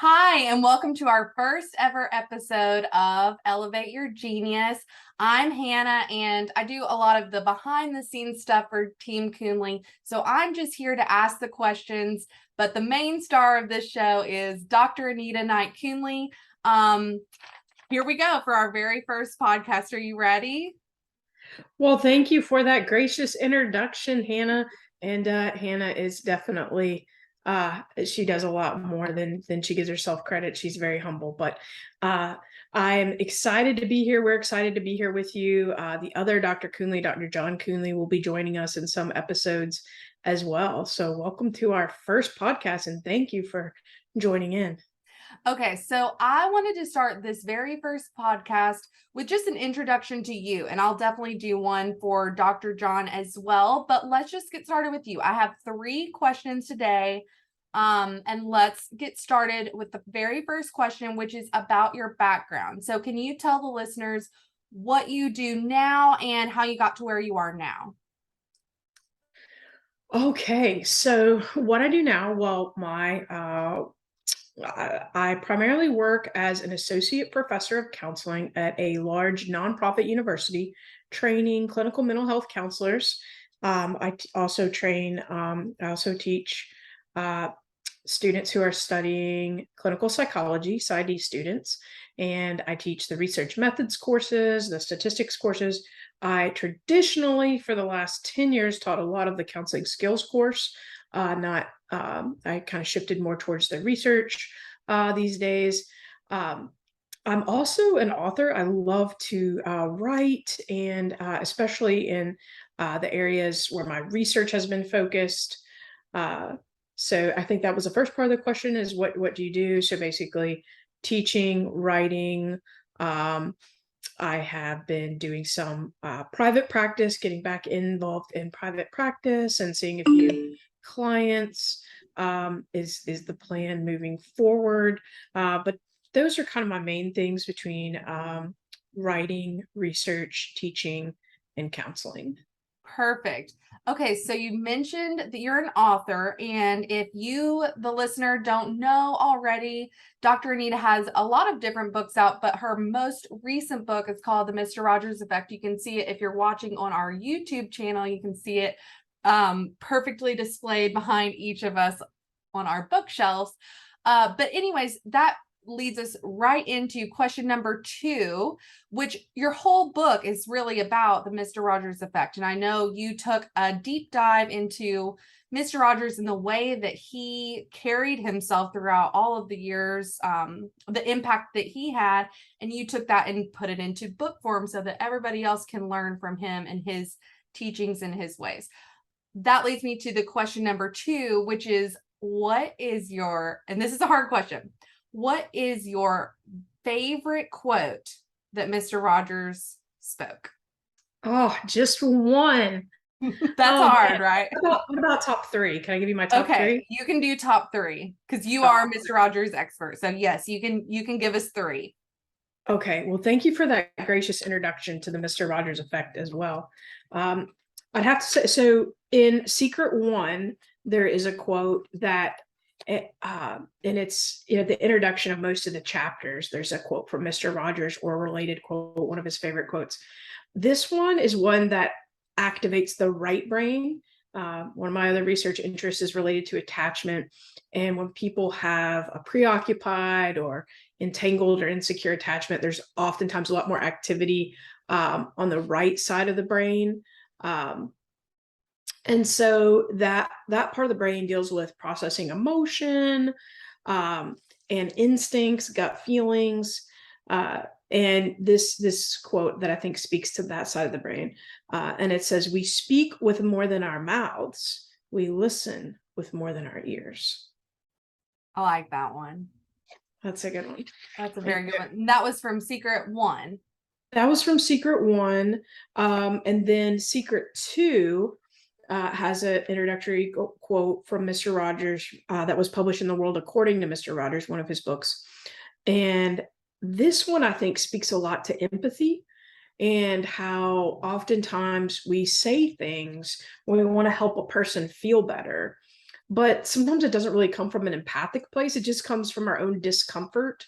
Hi, and welcome to our first ever episode of Elevate Your Genius. I'm Hannah, and I do a lot of the behind the scenes stuff for Team Coonley. So I'm just here to ask the questions, but the main star of this show is Dr. Anita Knight Coonley. Um, Here we go for our very first podcast. Are you ready? Well, thank you for that gracious introduction, Hannah. And Hannah is definitely she does a lot more than she gives herself credit. She's very humble, but uh I'm excited to be here. We're excited to be here with you. The other Dr. Coonley, Dr. John Coonley, will be joining us in some episodes as well. So welcome to our first podcast and thank you for joining in. Okay, so I wanted to start this very first podcast with just an introduction to you, and I'll definitely do one for Dr. John as well. But let's just get started with you. I have three questions today, and let's get started with the very first question, which is about your background. So, can you tell the listeners what you do now and how you got to where you are now? Okay, so what I do now, well, I primarily work as an associate professor of counseling at a large nonprofit university, training clinical mental health counselors. I also teach uh, students who are studying clinical psychology, PsyD students, and I teach the research methods courses, the statistics courses. I traditionally, for the last 10 years, taught a lot of the counseling skills course. Not, I kind of shifted more towards the research these days. Um, I'm also an author. I love to write, and especially in the areas where my research has been focused. Uh, so I think that was the first part of the question: is what do you do? So basically, teaching, writing. Um, I have been doing some private practice, getting back involved in private practice, and seeing a few clients is the plan moving forward. But those are kind of my main things between writing, research, teaching, and counseling. Perfect. Okay, so you mentioned that you're an author, and if you, the listener, don't know already, Dr. Anita has a lot of different books out, but her most recent book is called The Mr. Rogers Effect. You can see it if you're watching on our YouTube channel, you can see it perfectly displayed behind each of us on our bookshelves. But, anyways, that leads us right into question number two, which your whole book is really about the Mr. Rogers effect. And I know you took a deep dive into Mr. Rogers and the way that he carried himself throughout all of the years, the impact that he had, and you took that and put it into book form so that everybody else can learn from him and his teachings and his ways. That leads me to the question number two, which is what is your, and this is a hard question, what is your favorite quote that Mr. Rogers spoke? Oh, just one. That's Oh hard, man. right? What about top three? Can I give you my top Okay, three? you can do top three because you are Top Mr. Rogers expert. So yes, you can give us three. Okay, well, thank you for that gracious introduction to the Mr. Rogers effect as well. Um, I'd have to say, so in Secret One, there is a quote that, and it's the introduction of most of the chapters. There's a quote from Mr. Rogers or a related quote, one of his favorite quotes. This one is one that activates the right brain. One of my other research interests is related to attachment, and when people have a preoccupied or entangled or insecure attachment, there's oftentimes a lot more activity on the right side of the brain. Um, and so that part of the brain deals with processing emotion um, and instincts, gut feelings. And this quote that I think speaks to that side of the brain, and it says, "We speak with more than our mouths. We listen with more than our ears." I like that one. That's a good one. That's a very good one. And that was from Secret One. That was from Secret One. And then Secret Two has an introductory quote from Mr. Rogers that was published in The World According to Mr. Rogers, one of his books. And this one, I think, speaks a lot to empathy and how oftentimes we say things when we want to help a person feel better. but sometimes it doesn't really come from an empathic place. It just comes from our own discomfort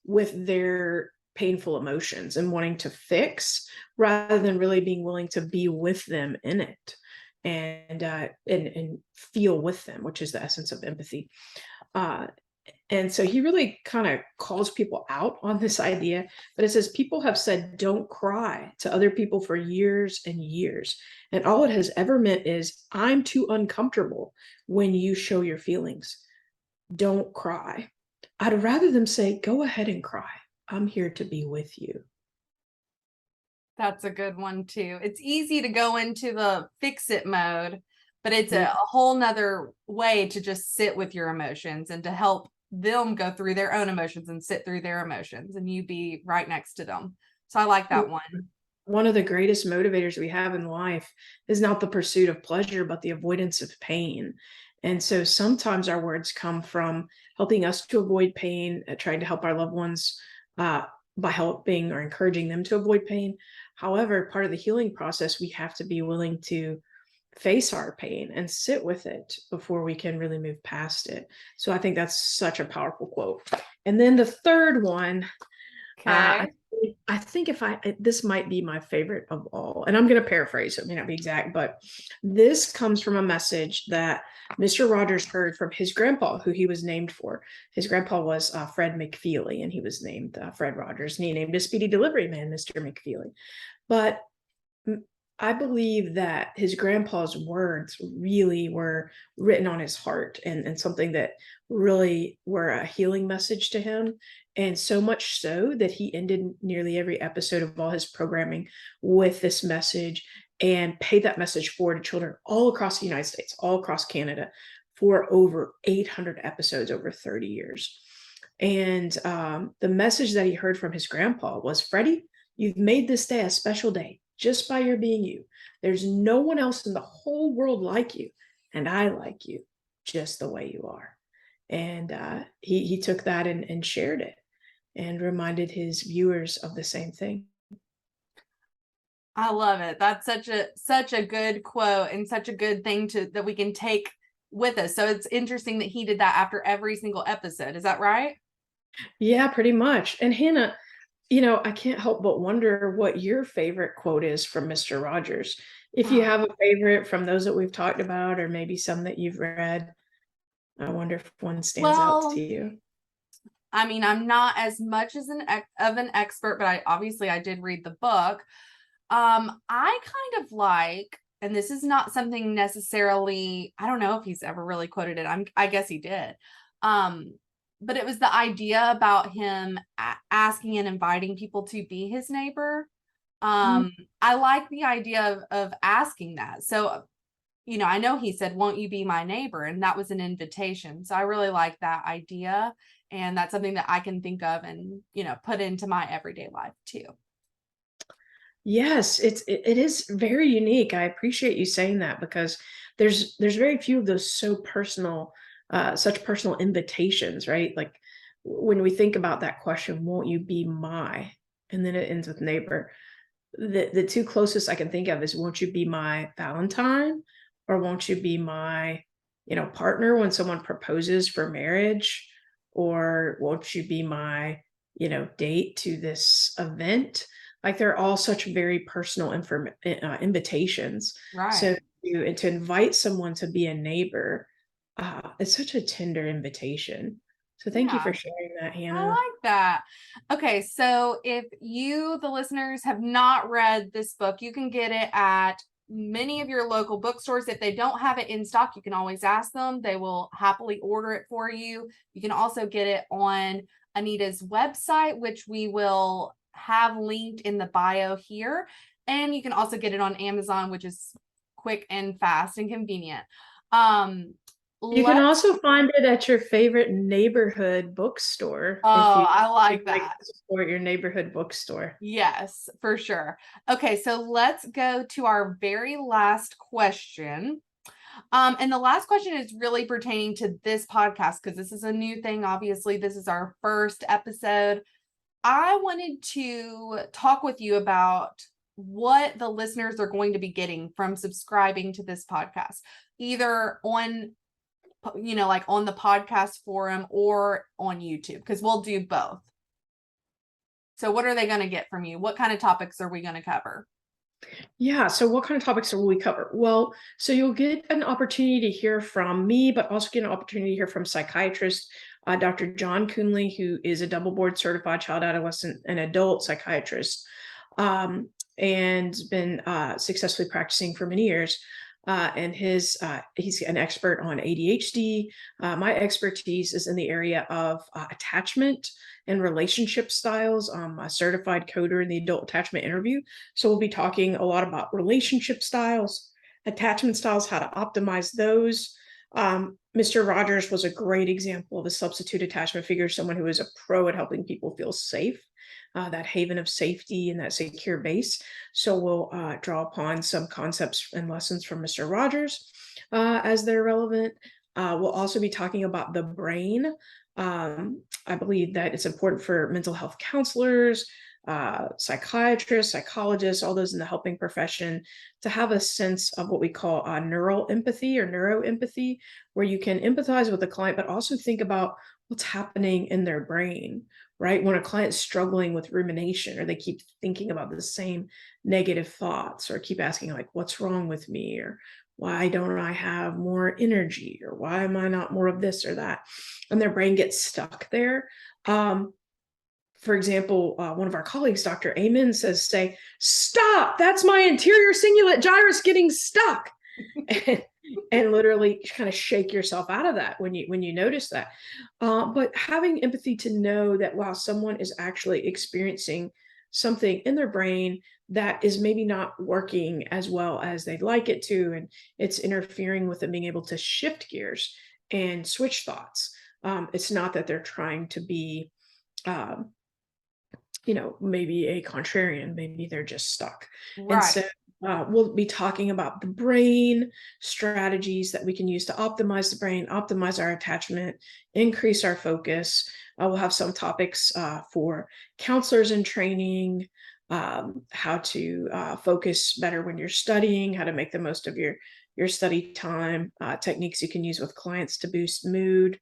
with their painful emotions and wanting to fix rather than really being willing to be with them in it and feel with them, which is the essence of empathy. Uh, and so he really kind of calls people out on this idea, but it says people have said don't cry to other people for years and years. And all it has ever meant is I'm too uncomfortable when you show your feelings. Don't cry. I'd rather them say, go ahead and cry. I'm here to be with you. That's a good one too. It's easy to go into the fix it mode, but it's a whole nother way to just sit with your emotions and to help them go through their own emotions and sit through their emotions and you be right next to them. So I like that one. One of the greatest motivators we have in life is not the pursuit of pleasure, but the avoidance of pain. And so sometimes our words come from helping us to avoid pain, trying to help our loved ones by helping or encouraging them to avoid pain. However, part of the healing process, we have to be willing to face our pain and sit with it before we can really move past it. So I think that's such a powerful quote. And then the third one, Okay. I think this might be my favorite of all, and I'm going to paraphrase, so it may not be exact, but this comes from a message that Mr. Rogers heard from his grandpa, who he was named for. His grandpa was Fred McFeely, and he was named Fred Rogers, and he named his speedy delivery man Mr. McFeely. But I believe that his grandpa's words really were written on his heart and something that really were a healing message to him. And so much so that he ended nearly every episode of all his programming with this message and paid that message forward to children all across the United States, all across Canada for over 800 episodes over 30 years. And the message that he heard from his grandpa was, Freddie, you've made this day a special day just by your being you. There's no one else in the whole world like you, and I like you just the way you are. And he took that and shared it and reminded his viewers of the same thing. I love it. That's such a good quote and such a good thing that we can take with us. So it's interesting that he did that after every single episode. Is that right? Yeah, pretty much. And Hannah, I can't help but wonder what your favorite quote is from Mr. Rogers. If you have a favorite from those that we've talked about, or maybe some that you've read, I wonder if one stands out to Well, you. I mean, I'm not as much as an expert, but I did read the book. I kind of like, and this is not something necessarily, I don't know if he's ever really quoted it. I guess he did. But it was the idea about him asking and inviting people to be his neighbor. I like the idea of asking that. So, I know he said, won't you be my neighbor? And that was an invitation. So I really like that idea. And that's something that I can think of and, put into my everyday life too. Yes, it is very unique. I appreciate you saying that because there's very few of those such personal invitations, right? Like when we think about that question, won't you be my, and then it ends with neighbor. The two closest I can think of is won't you be my Valentine, or won't you be my, partner when someone proposes for marriage, or won't you be my, date to this event. Like they're all such very personal invitations. Right. So to invite someone to be a neighbor, it's such a tender invitation. So thank you Yeah. for sharing that, I Hannah. like that. Okay, so if you, the listeners, have not read this book, you can get it at many of your local bookstores. If they don't have it in stock, you can always ask them. They will happily order it for you. You can also get it on Anita's website, which we will have linked in the bio here. And you can also get it on Amazon, which is quick and fast and convenient. You can Let's also find it at your favorite neighborhood bookstore if Oh, you I like like that. to support your neighborhood bookstore. Yes, for sure. Okay, so let's go to our very last question. And the last question is really pertaining to this podcast because this is a new thing. Obviously, this is our first episode. I wanted to talk with you about what the listeners are going to be getting from subscribing to this podcast, either on like on the podcast forum or on YouTube, because we'll do both. So what are they going to get from you? What kind of topics are we going to cover? Yeah. So, what kind of topics will we cover? Well, so you'll get an opportunity to hear from me, but also get an opportunity to hear from psychiatrist Dr. John Coonley, who is a double board certified child, adolescent, and adult psychiatrist, and been successfully practicing for many years. And he's an expert on ADHD. My expertise is in the area of attachment and relationship styles. I'm a certified coder in the adult attachment interview. So we'll be talking a lot about relationship styles, attachment styles, how to optimize those. Mr. Rogers was a great example of a substitute attachment figure, someone who is a pro at helping people feel safe, that haven of safety and that secure base. So we'll draw upon some concepts and lessons from Mr. Rogers as they're relevant. We'll also be talking about the brain. I believe that it's important for mental health counselors, psychiatrists, psychologists, all those in the helping profession to have a sense of what we call neural empathy or neuroempathy, where you can empathize with the client, but also think about what's happening in their brain, right? When a client's struggling with rumination or they keep thinking about the same negative thoughts or keep asking, like, what's wrong with me? Or why don't I have more energy? Or why am I not more of this or that? And their brain gets stuck there. For example, one of our colleagues, Dr. Amen, say, stop, that's my anterior cingulate gyrus getting stuck. and literally kind of shake yourself out of that when you notice that. But having empathy to know that while someone is actually experiencing something in their brain that is maybe not working as well as they'd like it to, and it's interfering with them being able to shift gears and switch thoughts. It's not that they're trying to be maybe a contrarian, maybe they're just stuck. And so we'll be talking about the brain, strategies that we can use to optimize the brain, optimize our attachment, increase our focus. We'll have some topics for counselors in training, how to focus better when you're studying, how to make the most of your study time, techniques you can use with clients to boost mood.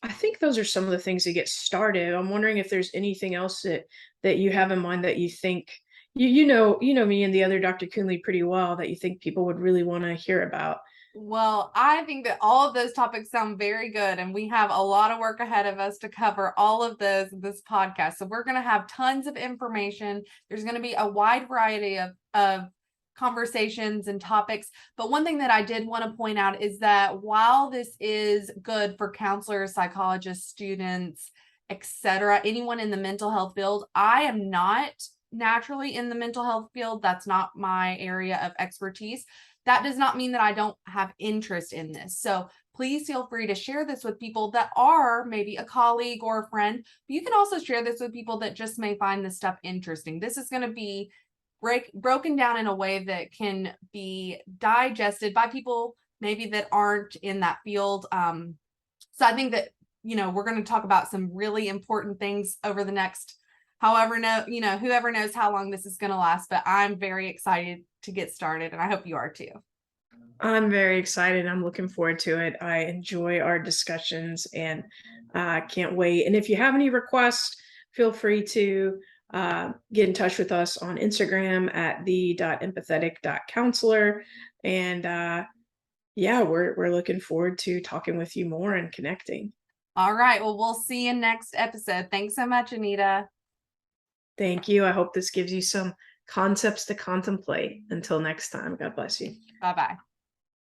I think those are some of the things that get started. I'm wondering if there's anything else that you have in mind that you think you know me and the other Dr. Coonley pretty well, that you think people would really want to hear about. Well, I think that all of those topics sound very good, and we have a lot of work ahead of us to cover all of those in this podcast. So we're going to have tons of information. There's going to be a wide variety of conversations and topics. But one thing that I did want to point out is that while this is good for counselors, psychologists, students, etc., anyone in the mental health field, I am not naturally in the mental health field. That's not my area of expertise. That does not mean that I don't have interest in this. So please feel free to share this with people that are maybe a colleague or a friend. But you can also share this with people that just may find this stuff interesting. This is going to be broken down in a way that can be digested by people maybe that aren't in that field. So I think that, we're going to talk about some really important things over the next whoever knows how long this is going to last, but I'm very excited to get started, and I hope you are too. I'm very excited. I'm looking forward to it. I enjoy our discussions and can't wait. And if you have any requests, feel free to get in touch with us on Instagram at the.empathetic.counselor. And we're looking forward to talking with you more and connecting. All right. Well, we'll see you next episode. Thanks so much, Anita. Thank you. I hope this gives you some concepts to contemplate. Until next time, God bless you. Bye-bye.